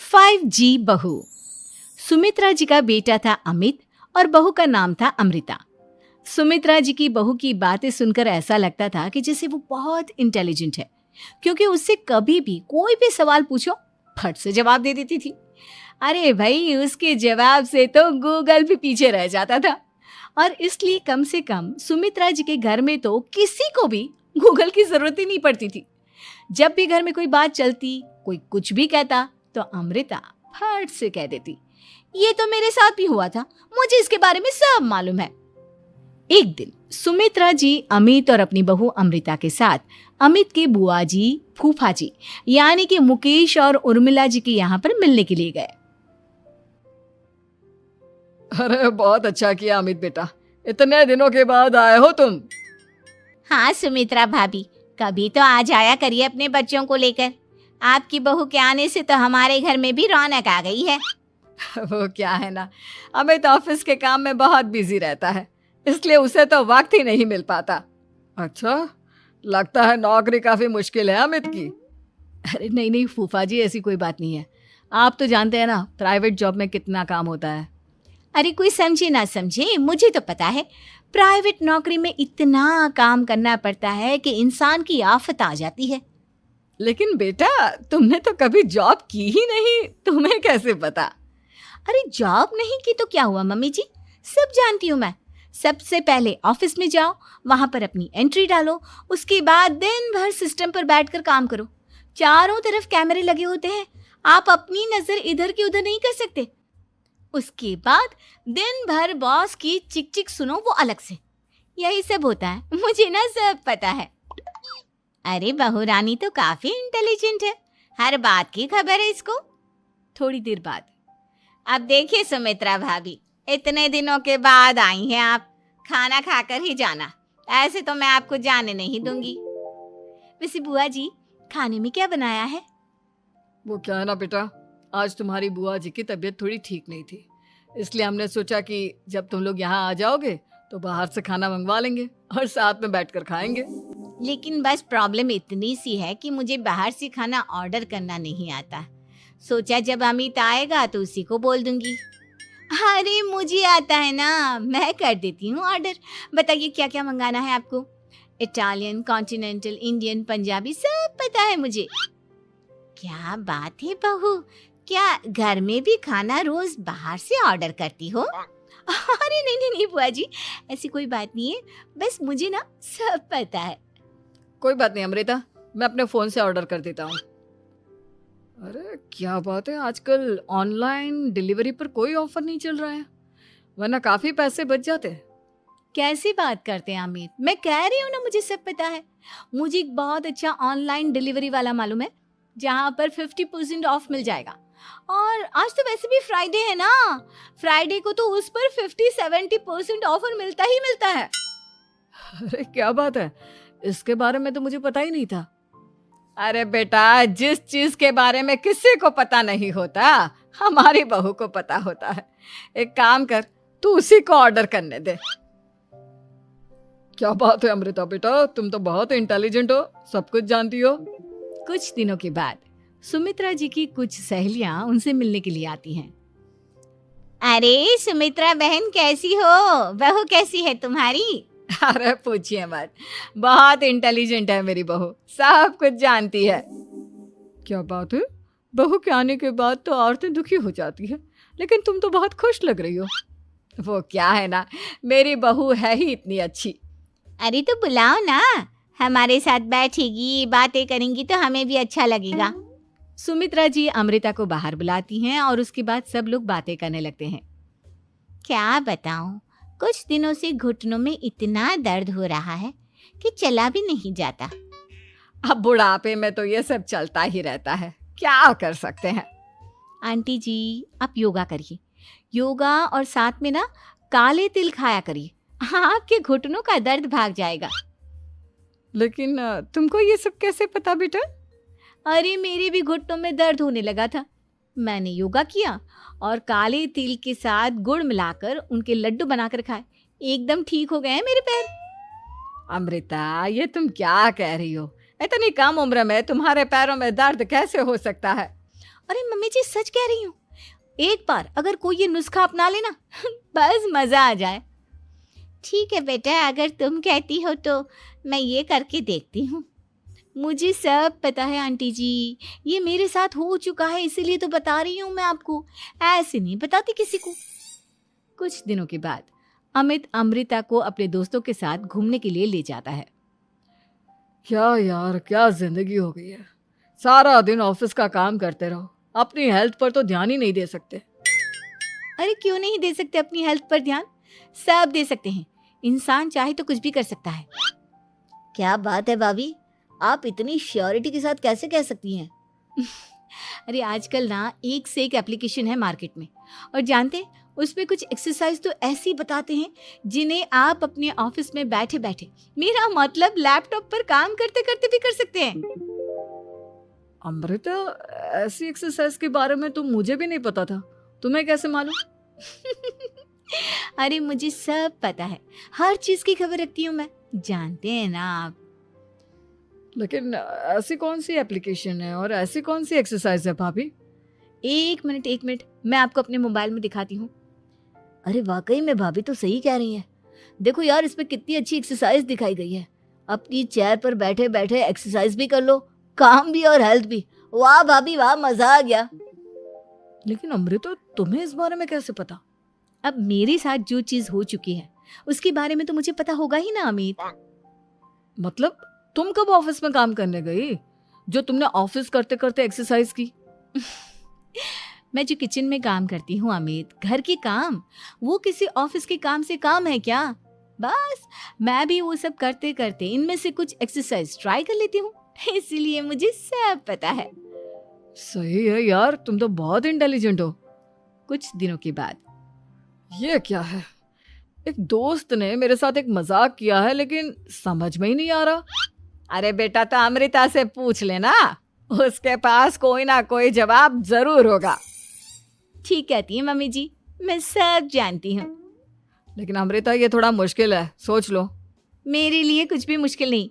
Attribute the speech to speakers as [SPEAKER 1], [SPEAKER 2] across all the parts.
[SPEAKER 1] 5G बहू। सुमित्रा जी का बेटा था अमित और बहू का नाम था अमृता। सुमित्रा जी की बहू की बातें सुनकर ऐसा लगता था कि जैसे वो बहुत इंटेलिजेंट है, क्योंकि उससे कभी भी कोई भी सवाल पूछो फट से जवाब दे देती थी। अरे भाई, उसके जवाब से तो गूगल भी पीछे रह जाता था। और इसलिए कम से कम सुमित्रा जी के घर में तो किसी को भी गूगल की जरूरत ही नहीं पड़ती थी। जब भी घर में कोई बात चलती, कोई कुछ भी कहता, तो अमृता फट से कह देती, ये तो मेरे साथ भी हुआ था, मुझे इसके बारे में सब मालूम है। एक दिन सुमित्रा जी अमित और अपनी बहू अमृता के साथ अमित के बुआ जी, फूफा जी यानी कि मुकेश और उर्मिला जी के यहाँ पर मिलने के लिए गए।
[SPEAKER 2] अरे बहुत अच्छा किया अमित बेटा, इतने दिनों के बाद आए हो तुम।
[SPEAKER 3] हाँ सुमित्रा भाभी, कभी तो आ जाया करिए अपने बच्चों को लेकर। आपकी बहू के आने से तो हमारे घर में भी रौनक आ गई है।
[SPEAKER 2] वो क्या है ना, अमित ऑफिस के काम में बहुत बिजी रहता है, इसलिए उसे तो वक्त ही नहीं मिल पाता। अच्छा, लगता है नौकरी काफी मुश्किल है अमित की।
[SPEAKER 1] अरे नहीं फूफा जी, ऐसी कोई बात नहीं है। आप तो जानते हैं ना प्राइवेट जॉब में कितना काम होता है।
[SPEAKER 3] अरे कोई समझे ना समझे, मुझे तो पता है प्राइवेट नौकरी में इतना काम करना पड़ता है कि इंसान की आफत आ जाती है।
[SPEAKER 2] लेकिन बेटा, तुमने तो कभी जॉब की ही नहीं, तुम्हें कैसे पता?
[SPEAKER 3] अरे जॉब नहीं की तो क्या हुआ मम्मी जी, सब जानती हूँ मैं। सबसे पहले ऑफिस में जाओ, वहां पर अपनी एंट्री डालो, उसके बाद दिन भर सिस्टम पर बैठकर काम करो। चारों तरफ कैमरे लगे होते हैं, आप अपनी नजर इधर की उधर नहीं कर सकते। उसके बाद दिन भर बॉस की चिक चिक सुनो, वो अलग से। यही सब होता है, मुझे ना सब पता है। अरे बहू रानी तो काफी इंटेलिजेंट है, हर बात की खबर है इसको।
[SPEAKER 1] थोड़ी देर बाद,
[SPEAKER 3] अब देखिए सुमित्रा भाभी, इतने दिनों के बाद आई हैं आप, खाना खाकर ही जाना, ऐसे तो मैं आपको जाने नहीं दूंगी।
[SPEAKER 1] वैसे बुआ जी, खाने में क्या बनाया है?
[SPEAKER 2] वो क्या है ना बेटा, आज तुम्हारी बुआ जी की तबीयत थोड़ी ठीक नहीं थी, इसलिए हमने सोचा कि जब तुम लोग यहाँ आ जाओगे तो बाहर से खाना मंगवा लेंगे और साथ में बैठकर खाएंगे।
[SPEAKER 3] लेकिन बस प्रॉब्लम इतनी सी है कि मुझे बाहर से खाना ऑर्डर करना नहीं आता। सोचा जब अमित आएगा तो उसी को बोल दूंगी। अरे मुझे आता है ना, मैं कर देती हूँ ऑर्डर। बताइए क्या क्या मंगाना है आपको? इटालियन, कॉन्टिनेंटल, इंडियन, पंजाबी, सब पता है मुझे। क्या बात है बहू, क्या घर में भी खाना रोज बाहर से ऑर्डर करती हो?
[SPEAKER 1] अरे नहीं बुआ जी, ऐसी कोई बात नहीं है, बस मुझे ना सब पता है।
[SPEAKER 2] कोई बात नहीं अमृता, मैं अपने फोन से ऑर्डर कर देता हूँ। अरे क्या बात है, आजकल ऑनलाइन डिलीवरी पर कोई ऑफर नहीं चल रहा है, वरना काफी पैसे बच जाते।
[SPEAKER 1] कैसी बात करते हैं अमित, मैं कह रही हूँ ना मुझे सब पता है। मुझे एक बहुत अच्छा ऑनलाइन डिलीवरी वाला मालूम है, जहाँ पर 50% ऑफ मिल जाएगा। और आज तो वैसे भी फ्राइडे है ना, फ्राइडे को तो उस पर 50-70% ऑफर मिलता ही मिलता है।
[SPEAKER 2] अरे क्या बात है, इसके बारे में तो मुझे पता ही नहीं था। अरे बेटा, जिस चीज के बारे में किसी को पता नहीं होता, हमारी बहू को पता होता है। एक काम कर, तू उसी को ऑर्डर करने दे। क्या बात है अमृता बेटा, तुम तो बहुत इंटेलिजेंट हो, सब कुछ जानती हो।
[SPEAKER 1] कुछ दिनों के बाद सुमित्रा जी की कुछ सहेलियां उनसे मिलने के लिए आती हैं।
[SPEAKER 3] अरे सुमित्रा बहन कैसी हो, बहू कैसी है तुम्हारी?
[SPEAKER 2] अरे पूछिए मत, बहुत इंटेलिजेंट है मेरी बहू, सब कुछ जानती है। क्या बात है, बहू के आने के बाद तो औरतें दुखी हो जाती है, लेकिन तुम तो बहुत खुश लग रही हो। वो क्या है ना, मेरी बहू है ही इतनी अच्छी।
[SPEAKER 3] अरे तो बुलाओ ना, हमारे साथ बैठेगी, बातें करेंगी तो हमें भी अच्छा लगेगा।
[SPEAKER 1] सुमित्रा जी अमृता को बाहर बुलाती हैं और उसके बाद सब लोग बातें करने लगते हैं।
[SPEAKER 3] क्या बताऊं, कुछ दिनों से घुटनों में इतना दर्द हो रहा है कि चला भी नहीं जाता।
[SPEAKER 2] अब बुढ़ापे में तो ये सब चलता ही रहता है, क्या कर सकते हैं।
[SPEAKER 1] आंटी जी, आप योगा करिए, योगा और साथ में ना काले तिल खाया करिए, आपके घुटनों का दर्द भाग जाएगा।
[SPEAKER 2] लेकिन तुमको ये सब कैसे पता बेटा?
[SPEAKER 1] अरे मेरे भी घुटनों में दर्द होने लगा था, मैंने योगा किया और काले तिल के साथ गुड़ मिलाकर उनके लड्डू बनाकर खाए, एकदम ठीक हो गए हैं मेरे पैर।
[SPEAKER 2] अमृता, ये तुम क्या कह रही हो? इतनी कम उम्र में तुम्हारे पैरों में दर्द कैसे हो सकता है?
[SPEAKER 3] अरे मम्मी जी सच कह रही हूँ, एक बार अगर कोई ये नुस्खा अपना लेना बस मजा आ जाए। ठीक है बेटा, अगर तुम कहती हो तो मैं ये करके देखती हूँ। मुझे सब पता है आंटी जी, ये मेरे साथ हो चुका है, इसीलिए तो बता रही हूँ मैं आपको, ऐसे नहीं बताती किसी को।
[SPEAKER 1] कुछ दिनों के बाद अमित अमृता को अपने दोस्तों के साथ घूमने के लिए ले जाता है।
[SPEAKER 2] क्या यार, क्या जिंदगी हो गई है। सारा दिन ऑफिस का काम करते रहो, अपनी हेल्थ पर तो ध्यान ही नहीं दे सकते।
[SPEAKER 1] अरे क्यों नहीं दे सकते अपनी हेल्थ पर ध्यान? सब दे सकते हैं, इंसान चाहे तो कुछ भी कर सकता है।
[SPEAKER 3] क्या बात है भाभी, आप इतनी श्योरिटी के साथ कैसे कह सकती हैं?
[SPEAKER 1] अरे आजकल ना एक से एक एप्लीकेशन है मार्केट में, और जानते हैं उसमें कुछ एक्सरसाइज तो ऐसी बताते हैं जिन्हें आप अपने ऑफिस में बैठे बैठे, मेरा मतलब लैपटॉप पर काम करते करते भी कर सकते हैं।
[SPEAKER 2] अमृता, ऐसी एक्सरसाइज के बारे में तो मुझे भी नहीं पता था, तुम्हें कैसे मालूम?
[SPEAKER 1] अरे मुझे सब पता है, हर चीज की खबर रखती हूँ मैं, जानते हैं ना आप।
[SPEAKER 2] लेकिन ऐसी कौन सी एप्लीकेशन है और ऐसी कौन सी एक्सरसाइज है भाभी?
[SPEAKER 1] एक मिनट, मैं आपको अपने मोबाइल में दिखाती हूँ।
[SPEAKER 3] अरे वाकई में भाभी तो सही कह रही हैं। देखो यार, इसमें कितनी अच्छी एक्सरसाइज दिखाई गई है। अपनी चेयर पर बैठे बैठे एक्सरसाइज भी कर लो, काम भी और हेल्थ भी। वाह भाभी वाह, मजा आ गया।
[SPEAKER 2] लेकिन अमृता, तुम्हें इस बारे में कैसे पता?
[SPEAKER 1] अब मेरे साथ जो चीज हो चुकी है उसके बारे में तो मुझे पता होगा ही ना अमित।
[SPEAKER 2] मतलब तुम कब ऑफिस में काम करने गई जो तुमने ऑफिस करते करते एक्सरसाइज की?
[SPEAKER 1] मैं जो किचन में काम करती हूँ अमित, घर के काम, वो किसी ऑफिस के काम से काम है क्या? बस मैं भी वो सब करते करते इनमें से कुछ एक्सरसाइज ट्राई कर लेती हूँ, इसीलिए मुझे सब पता है।
[SPEAKER 2] सही है यार, तुम तो बहुत इंटेलिजेंट हो।
[SPEAKER 1] कुछ दिनों के बाद
[SPEAKER 2] ये क्या है? एक दोस्त ने मेरे साथ एक मजाक किया है, लेकिन समझ में ही नहीं आ रहा।
[SPEAKER 1] अरे बेटा, तो अमृता से पूछ लेना, उसके पास कोई ना कोई जवाब जरूर होगा। ठीक कहती है मम्मी जी, मैं सब जानती हूँ।
[SPEAKER 2] लेकिन अमृता, ये थोड़ा मुश्किल है, सोच लो।
[SPEAKER 1] मेरे लिए कुछ भी मुश्किल नहीं,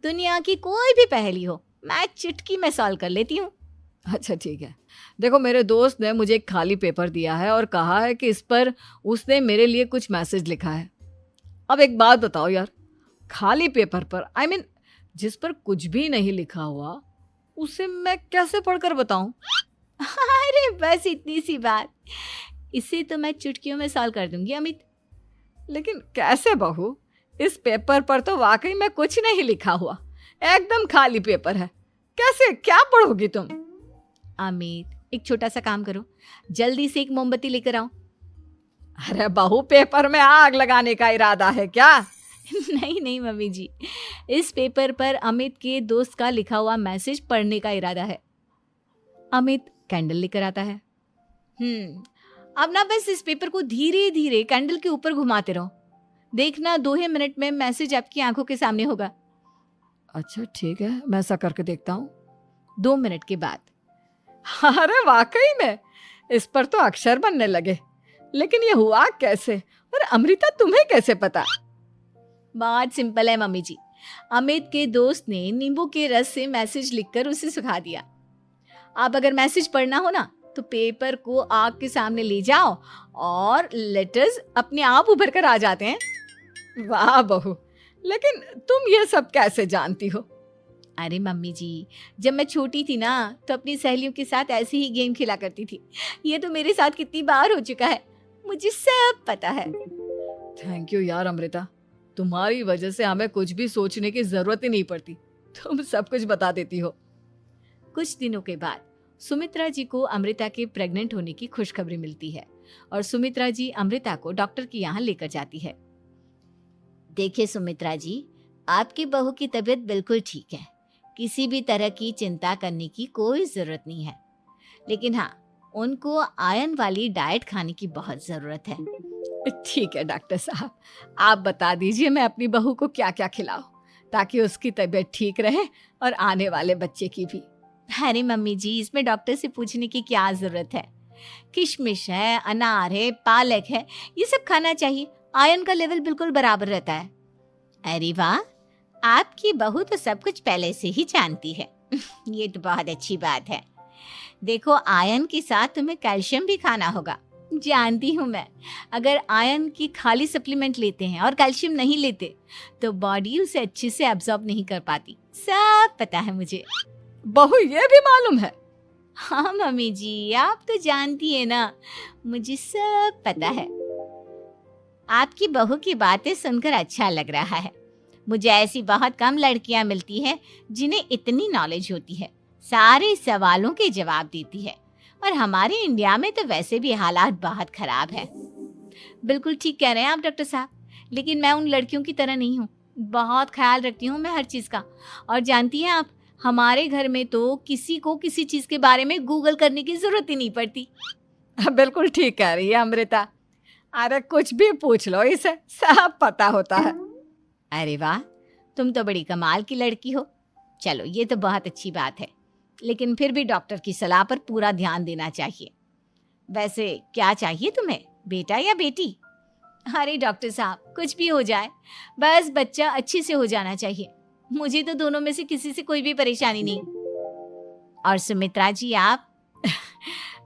[SPEAKER 1] दुनिया की कोई भी पहेली हो मैं चुटकी में सॉल्व कर लेती हूँ।
[SPEAKER 2] अच्छा ठीक है, देखो मेरे दोस्त ने मुझे एक खाली पेपर दिया है और कहा है कि इस पर उसने मेरे लिए कुछ मैसेज लिखा है। अब एक बात बताओ यार, खाली पेपर पर, I mean, जिस पर कुछ भी नहीं लिखा हुआ, उसे मैं कैसे पढ़कर बताऊं?
[SPEAKER 1] अरे बस इतनी सी बात, इसे तो मैं चुटकियों में सॉल्व कर दूंगी अमित।
[SPEAKER 2] लेकिन कैसे बहू? इस पेपर पर तो वाकई में कुछ नहीं लिखा हुआ, एकदम खाली पेपर है, कैसे, क्या पढ़ोगी तुम?
[SPEAKER 1] अमित, एक छोटा सा काम करो, जल्दी से एक मोमबत्ती लेकर आओ।
[SPEAKER 2] अरे बहू, पेपर में आग लगाने का इरादा है क्या?
[SPEAKER 1] नहीं मम्मी जी, इस पेपर पर अमित के दोस्त का लिखा हुआ मैसेज पढ़ने का इरादा है। अमित कैंडल लेकर आता है। अब ना बस इस पेपर को धीरे धीरे कैंडल के ऊपर घुमाते रहो, देखना 2 ही मिनट में मैसेज आपकी आंखों के सामने होगा।
[SPEAKER 2] अच्छा ठीक है, मैं ऐसा करके देखता हूँ।
[SPEAKER 1] 2 मिनट के बाद,
[SPEAKER 2] अरे वाकई में इस पर तो अक्षर बनने लगे, लेकिन ये हुआ कैसे? और अमृता, तुम्हें कैसे पता?
[SPEAKER 1] बहुत सिंपल है मम्मी जी, अमित के दोस्त ने नींबू के रस से मैसेज लिखकर उसे सुखा दिया। अब अगर मैसेज पढ़ना हो ना तो पेपर को आग के सामने ले जाओ और लेटर्स अपने आप उभर कर आ जाते हैं।
[SPEAKER 2] वाह बहू, लेकिन तुम ये सब कैसे जानती हो?
[SPEAKER 1] अरे मम्मी जी, जब मैं छोटी थी ना तो अपनी सहेलियों के साथ ऐसे ही गेम खेला करती थी। ये तो मेरे साथ कितनी बार हो चुका है, मुझे सब पता है।
[SPEAKER 2] थैंक यू यार अमृता, तुम्हारी वजह से हमें कुछ भी सोचने की जरूरत ही नहीं पड़ती, तुम सब कुछ बता देती हो।
[SPEAKER 1] कुछ दिनों के बाद सुमित्रा जी को अमृता के प्रेग्नेंट होने की खुशखबरी मिलती है और सुमित्रा जी अमृता को डॉक्टर के यहाँ लेकर जाती है।
[SPEAKER 3] देखिए सुमित्रा जी, आपकी बहू की तबीयत बिल्कुल ठीक है, किसी भी तरह की चिंता करने की कोई जरूरत नहीं है, लेकिन हाँ, उनको आयरन वाली डाइट खाने की बहुत जरूरत है।
[SPEAKER 2] ठीक है डॉक्टर साहब, आप बता दीजिए मैं अपनी बहू को क्या क्या खिलाऊं ताकि उसकी तबीयत ठीक रहे और आने वाले बच्चे की भी।
[SPEAKER 1] अरे मम्मी जी, इसमें डॉक्टर से पूछने की क्या जरूरत है, किशमिश है, अनार है, पालक है, ये सब खाना चाहिए, आयरन का लेवल बिल्कुल बराबर रहता है।
[SPEAKER 3] अरे वाह, आपकी बहू तो सब कुछ पहले से ही जानती है। ये तो बहुत अच्छी बात है। देखो, आयरन के साथ तुम्हें कैल्शियम भी खाना होगा। जानती हूँ मैं, अगर आयरन की खाली सप्लीमेंट लेते हैं और कैल्शियम नहीं लेते तो बॉडी उसे अच्छे से एब्जॉर्ब नहीं कर पाती। सब पता है मुझे।
[SPEAKER 2] बहू ये भी मालूम है?
[SPEAKER 3] हाँ मम्मी जी, आप तो जानती है ना, मुझे सब पता है। आपकी बहू की बातें सुनकर अच्छा लग रहा है। मुझे ऐसी बहुत कम लड़कियां मिलती हैं जिन्हें इतनी नॉलेज होती है, सारे सवालों के जवाब देती है। और हमारे इंडिया में तो वैसे भी हालात बहुत खराब है। बिल्कुल ठीक कह रहे हैं आप डॉक्टर साहब, लेकिन मैं उन लड़कियों की तरह नहीं हूँ। बहुत ख्याल रखती हूँ मैं हर चीज़ का। और जानती हैं आप, हमारे घर में तो किसी को किसी चीज़ के बारे में गूगल करने की ज़रूरत ही नहीं पड़ती।
[SPEAKER 2] बिल्कुल ठीक कह रही है अमृता। अरे कुछ भी पूछ लो इसे, सब पता होता है।
[SPEAKER 3] अरे वाह, तुम तो बड़ी कमाल की लड़की हो। चलो, ये तो बहुत अच्छी बात है, लेकिन फिर भी डॉक्टर की सलाह पर पूरा ध्यान देना चाहिए। वैसे क्या चाहिए तुम्हें, बेटा या बेटी? अरे डॉक्टर साहब, कुछ भी हो जाए, बस बच्चा अच्छे से हो जाना चाहिए। मुझे तो दोनों में से किसी से कोई भी परेशानी नहीं। और सुमित्रा जी, आप?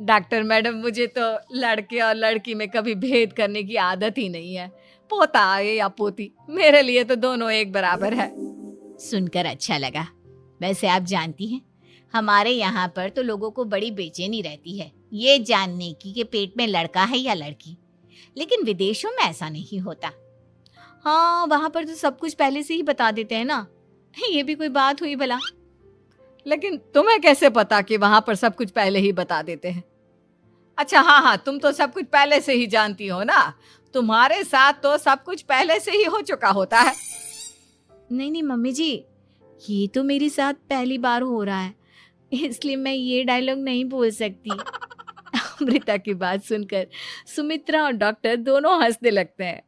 [SPEAKER 2] डॉक्टर मैडम, मुझे तो लड़के और लड़की में कभी भेद करने की आदत ही नहीं है। पोता आए या पोती, मेरे लिए तो दोनों एक बराबर है।
[SPEAKER 3] सुनकर अच्छा लगा। वैसे आप जानती हैं, हमारे यहाँ पर तो लोगों को बड़ी बेचैनी रहती है ये जानने की कि पेट में लड़का है या लड़की, लेकिन विदेशों में ऐसा नहीं होता।
[SPEAKER 1] हाँ, वहाँ पर तो सब कुछ पहले से ही बता देते हैं ना। ये भी कोई बात हुई भला?
[SPEAKER 2] लेकिन तुम्हें कैसे पता कि वहां पर सब कुछ पहले ही बता देते हैं? अच्छा हाँ, तुम तो सब कुछ पहले से ही जानती हो ना। तुम्हारे साथ तो सब कुछ पहले से ही हो चुका होता है।
[SPEAKER 1] नहीं मम्मी जी, ये तो मेरे साथ पहली बार हो रहा है, इसलिए मैं ये डायलॉग नहीं बोल सकती। अमृता की बात सुनकर सुमित्रा और डॉक्टर दोनों हंसने लगते हैं।